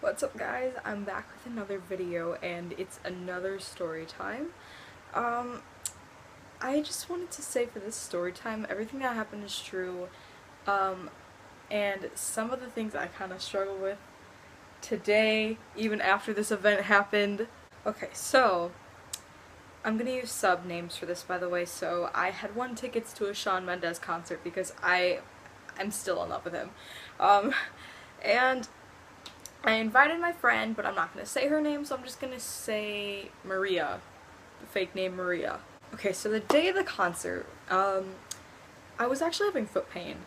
What's up, guys? I'm back with another video, and it's another story time. I just wanted to say for this story time, everything that happened is true, and some of the things I kind of struggle with today, even after this event happened. Okay, so I'm gonna use sub names for this, by the way. So I had won tickets to a Shawn Mendes concert because I'm still in love with him, and I invited my friend, but I'm not gonna say her name, so I'm just gonna say Maria, the fake name Maria. Okay, so the day of the concert, I was actually having foot pain.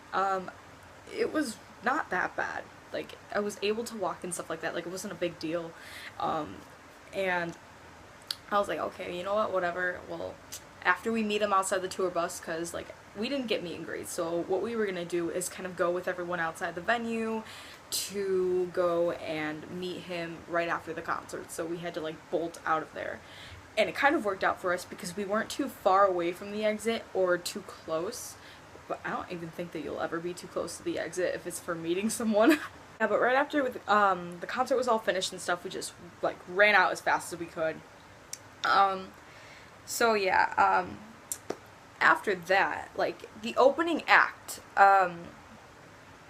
It was not that bad. Like, I was able to walk and stuff like that. Like, it wasn't a big deal. And I was like, okay, you know what, whatever. Well, after we meet him outside the tour bus, because, like, we didn't get meet and greet, so what we were gonna do is kind of go with everyone outside the venue to go and meet him right after the concert. So we had to, like, bolt out of there. And it kind of worked out for us because we weren't too far away from the exit or too close. But I don't even think that you'll ever be too close to the exit if it's for meeting someone. Yeah, but right after the concert was all finished and stuff, we just, like, ran out as fast as we could. So yeah, after that, like, the opening act,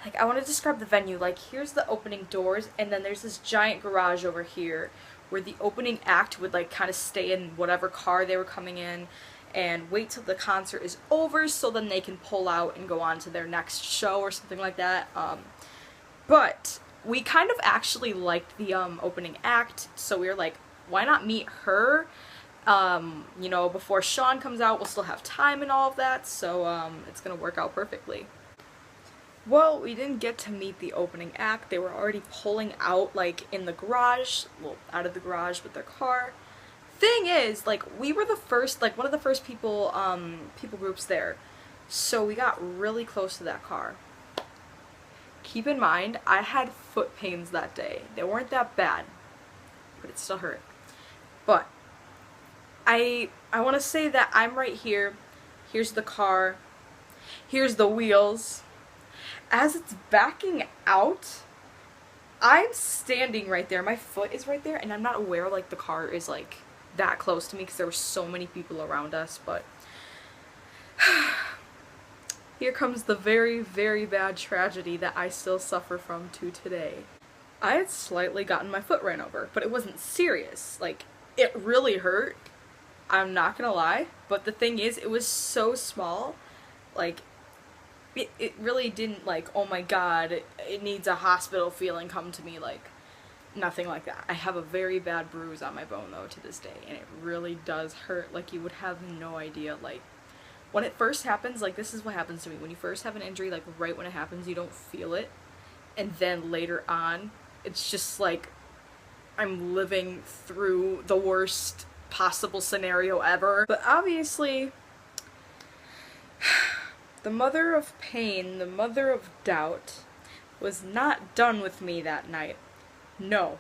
like, I want to describe the venue. Like, here's the opening doors, and then there's this giant garage over here where the opening act would, like, kind of stay in whatever car they were coming in and wait till the concert is over so then they can pull out and go on to their next show or something like that. But we kind of actually liked the opening act, so we were like, why not meet her? You know, before Shawn comes out, we'll still have time and all of that, so it's gonna work out perfectly. Well, we didn't get to meet the opening act. They were already pulling out, like, in the garage, well, out of the garage with their car. Thing is, like, we were the first, like, one of the first people groups there, so we got really close to that car. Keep in mind, I had foot pains that day. They weren't that bad, but it still hurt. But I want to say that I'm right here. Here's the car. Here's the wheels. As it's backing out, I'm standing right there. My foot is right there, and I'm not aware, like, the car is, like, that close to me because there were so many people around us, but here comes the very, very bad tragedy that I still suffer from to today. I had slightly gotten my foot ran over, but it wasn't serious. Like, it really hurt. I'm not gonna lie, but the thing is, it was so small, like, it really didn't, like, oh my god, it needs a hospital feeling come to me, like, nothing like that. I have a very bad bruise on my bone, though, to this day, and it really does hurt, like, you would have no idea. Like, when it first happens, like, this is what happens to me. When you first have an injury, like, right when it happens, you don't feel it, and then later on, it's just like I'm living through the worst possible scenario ever. But obviously, the mother of pain, the mother of doubt, was not done with me that night. No,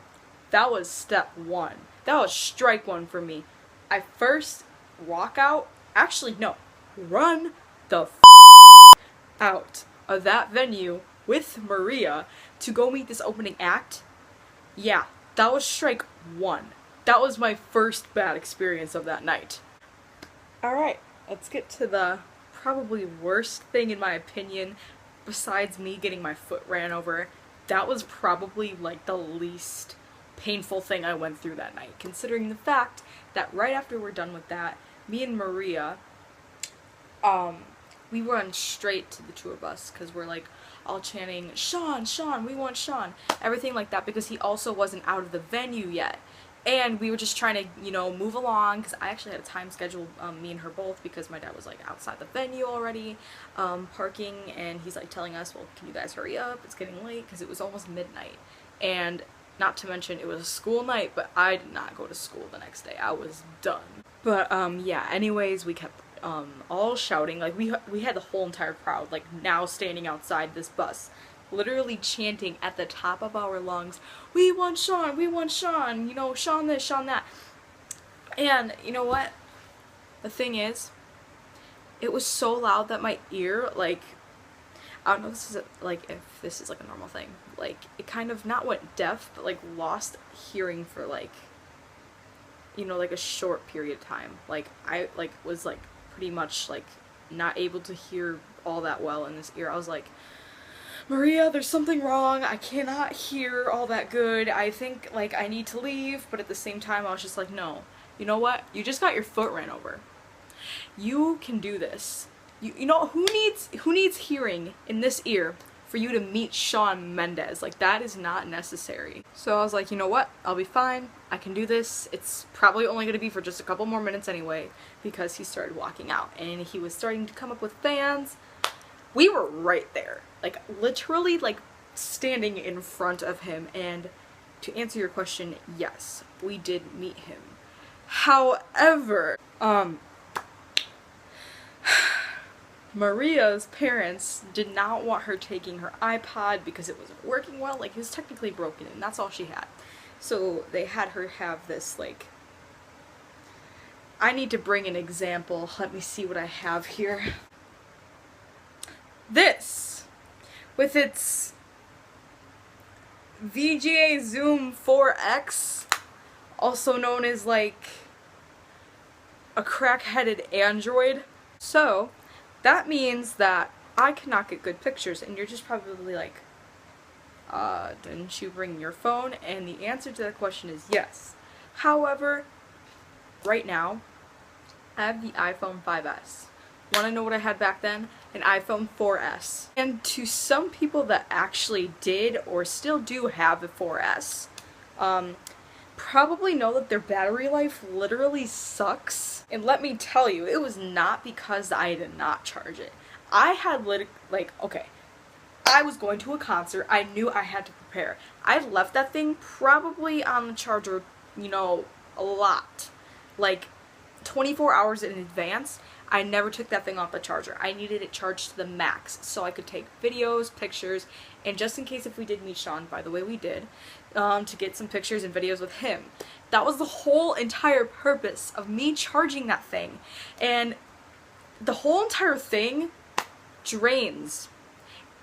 that was step one. That was strike one for me. I first walk out, actually no, run the out of that venue with Maria to go meet this opening act. Yeah, that was strike one. That was my first bad experience of that night. Alright, let's get to the probably worst thing in my opinion, besides me getting my foot ran over. That was probably, like, the least painful thing I went through that night, considering the fact that right after we're done with that, me and Maria, we run straight to the tour bus, because we're, like, all chanting, Shawn, Shawn, we want Shawn, everything like that, because he also wasn't out of the venue yet. And we were just trying to, you know, move along, because I actually had a time schedule, me and her both, because my dad was, like, outside the venue already, parking, and he's, like, telling us, well, can you guys hurry up, it's getting late, because it was almost midnight. And not to mention, it was a school night, but I did not go to school the next day. I was done. But, yeah, anyways, we kept, all shouting, like, we had the whole entire crowd, like, now standing outside this bus, literally chanting at the top of our lungs, we want Shawn, you know, Shawn this, Shawn that. And, you know what? The thing is, it was so loud that my ear, like, I don't know if this is like a normal thing. like, it kind of not went deaf, but like lost hearing for like, you know, like a short period of time. Like, I like was like pretty much like not able to hear all that well in this ear. I was like, Maria, there's something wrong. I cannot hear all that good. I think like I need to leave, but at the same time I was just like, no. You know what? You just got your foot ran over. You can do this. You know who needs hearing in this ear for you to meet Shawn Mendes? Like, that is not necessary. So I was like, you know what? I'll be fine. I can do this. It's probably only going to be for just a couple more minutes anyway, because he started walking out and he was starting to come up with fans. We were right there. Like, literally, like, standing in front of him. And to answer your question, yes, we did meet him. However, Maria's parents did not want her taking her iPod because it wasn't working well. Like, it was technically broken and that's all she had. So they had her have this, like, I need to bring an example. Let me see what I have here. This, with its VGA Zoom 4X, also known as like a crack-headed Android. So that means that I cannot get good pictures, and you're just probably like, didn't you bring your phone? And the answer to that question is yes. However, right now, I have the iPhone 5S. Want to know what I had back then? An iPhone 4S. And to some people that actually did or still do have the 4S, probably know that their battery life literally sucks. And let me tell you, it was not because I did not charge it. I had okay, I was going to a concert. I knew I had to prepare. I left that thing probably on the charger, you know, a lot. Like 24 hours in advance. I never took that thing off the charger. I needed it charged to the max so I could take videos, pictures, and just in case if we did meet Shawn, by the way we did, to get some pictures and videos with him. That was the whole entire purpose of me charging that thing. And the whole entire thing drains.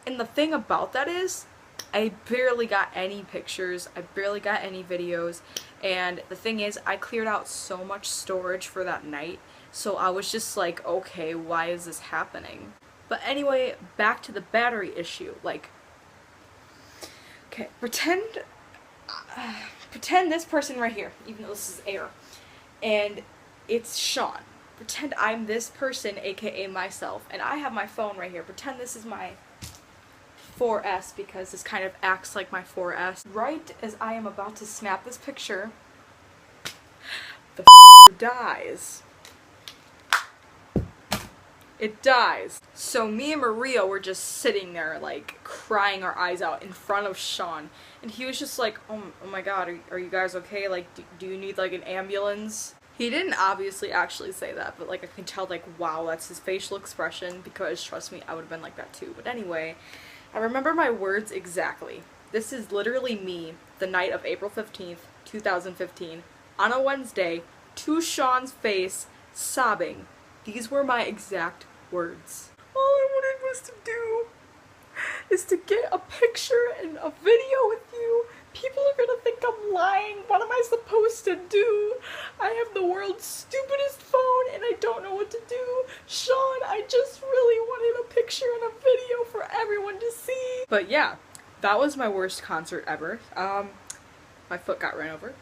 And the thing about that is, I barely got any pictures, I barely got any videos, and the thing is, I cleared out so much storage for that night. So I was just like, okay, why is this happening? But anyway, back to the battery issue. Like, okay, pretend this person right here, even though this is air, and it's Shawn. Pretend I'm this person, aka myself, and I have my phone right here. Pretend this is my 4S because this kind of acts like my 4S. Right as I am about to snap this picture, the dies. It dies. So me and Maria were just sitting there, like, crying our eyes out in front of Shawn. And he was just like, oh my god, are you guys okay? Like, do you need, like, an ambulance? He didn't obviously actually say that, but, like, I can tell, like, wow, that's his facial expression, because, trust me, I would have been like that too. But anyway, I remember my words exactly. This is literally me, the night of April 15th, 2015, on a Wednesday, to Shawn's face, sobbing. These were my exact words. All I wanted was to do is to get a picture and a video with you. People are gonna think I'm lying. What am I supposed to do? I have the world's stupidest phone and I don't know what to do. Shawn, I just really wanted a picture and a video for everyone to see. But yeah, that was my worst concert ever. My foot got ran over.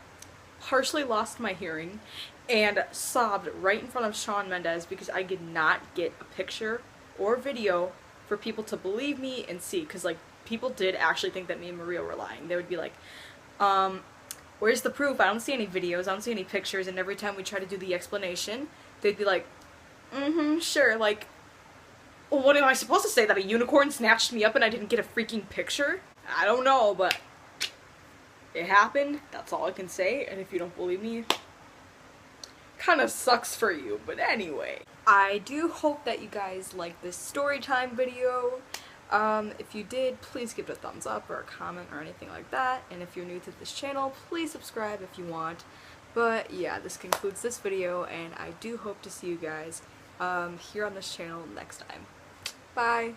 Partially lost my hearing. And sobbed right in front of Shawn Mendes because I did not get a picture or video for people to believe me and see. Because, like, people did actually think that me and Maria were lying. They would be like, where's the proof? I don't see any videos, I don't see any pictures. And every time we try to do the explanation, they'd be like, sure, like, well, what am I supposed to say? That a unicorn snatched me up and I didn't get a freaking picture? I don't know, but it happened. That's all I can say. And if you don't believe me, kind of sucks for you, but anyway. I do hope that you guys like this story time video. If you did, please give it a thumbs up or a comment or anything like that. And if you're new to this channel, please subscribe if you want. But yeah, this concludes this video, and I do hope to see you guys here on this channel next time. Bye!